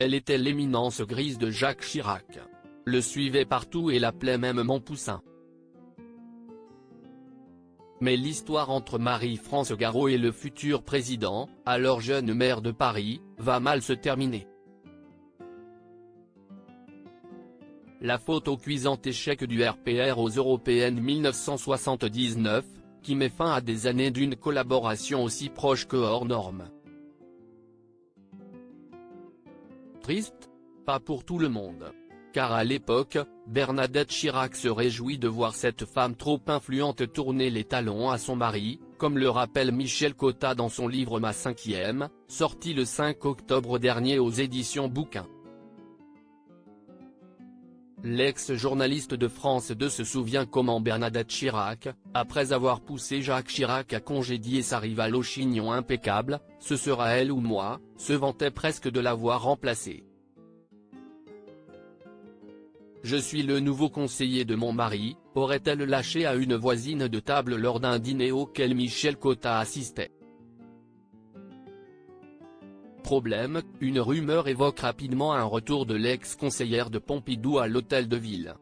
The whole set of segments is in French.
Elle était l'éminence grise de Jacques Chirac. Le suivait partout et l'appelait même mon poussin. Mais l'histoire entre Marie-France Garot et le futur président, alors jeune maire de Paris, va mal se terminer. La faute au cuisant échec du RPR aux européennes 1979, qui met fin à des années d'une collaboration aussi proche que hors norme. Triste? Pas pour tout le monde. Car à l'époque, Bernadette Chirac se réjouit de voir cette femme trop influente tourner les talons à son mari, comme le rappelle Michel Cotta dans son livre Ma cinquième, sorti le 5 octobre dernier aux éditions Bouquin. L'ex-journaliste de France 2 se souvient comment Bernadette Chirac, après avoir poussé Jacques Chirac à congédier sa rivale au chignon impeccable, ce sera elle ou moi, se vantait presque de l'avoir remplacée. Je suis le nouveau conseiller de mon mari, aurait-elle lâché à une voisine de table lors d'un dîner auquel Michel Cotta assistait. Problème, une rumeur évoque rapidement un retour de l'ex-conseillère de Pompidou à l'hôtel de ville.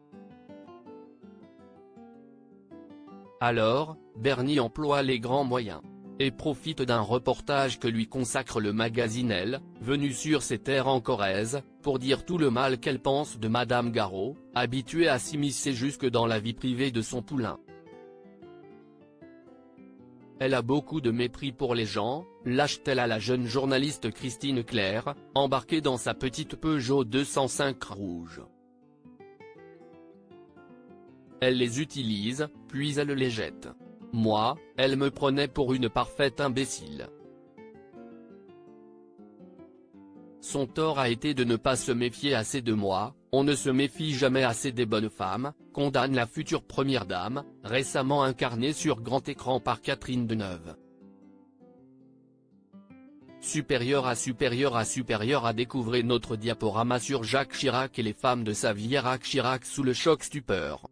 Alors, Bernie emploie les grands moyens. Et profite d'un reportage que lui consacre le magazine Elle, venu sur ses terres en Corrèze, pour dire tout le mal qu'elle pense de Madame Garot, habituée à s'immiscer jusque dans la vie privée de son poulain. Elle a beaucoup de mépris pour les gens, lâche-t-elle à la jeune journaliste Christine Claire, embarquée dans sa petite Peugeot 205 rouge. Elle les utilise, puis elle les jette. Moi, elle me prenait pour une parfaite imbécile. Son tort a été de ne pas se méfier assez de moi, on ne se méfie jamais assez des bonnes femmes, condamne la future première dame, récemment incarnée sur grand écran par Catherine Deneuve. Supérieur à découvrir notre diaporama sur Jacques Chirac et les femmes de sa vie. Jacques Chirac sous le choc stupeur.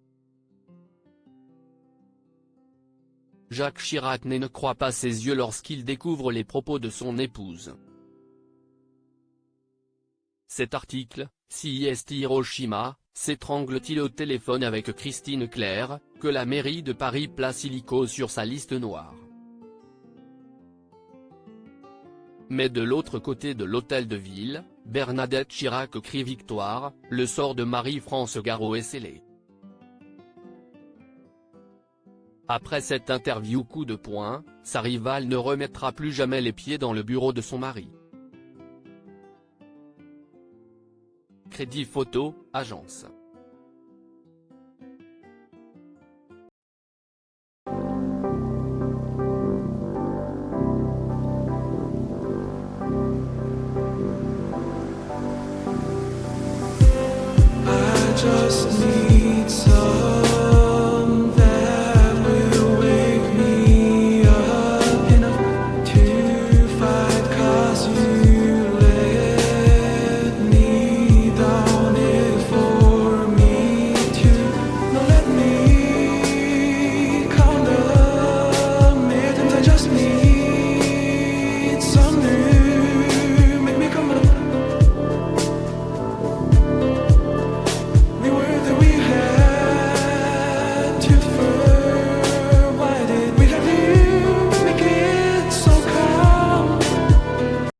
Jacques Chirac ne croit pas ses yeux lorsqu'il découvre les propos de son épouse. Cet article, si est Hiroshima, s'étrangle-t-il au téléphone avec Christine Claire, que la mairie de Paris place illico sur sa liste noire. Mais de l'autre côté de l'hôtel de ville, Bernadette Chirac crie victoire, le sort de Marie-France Garot est scellé. Après cette interview coup de poing, sa rivale ne remettra plus jamais les pieds dans le bureau de son mari. Crédit photo, agence. I just need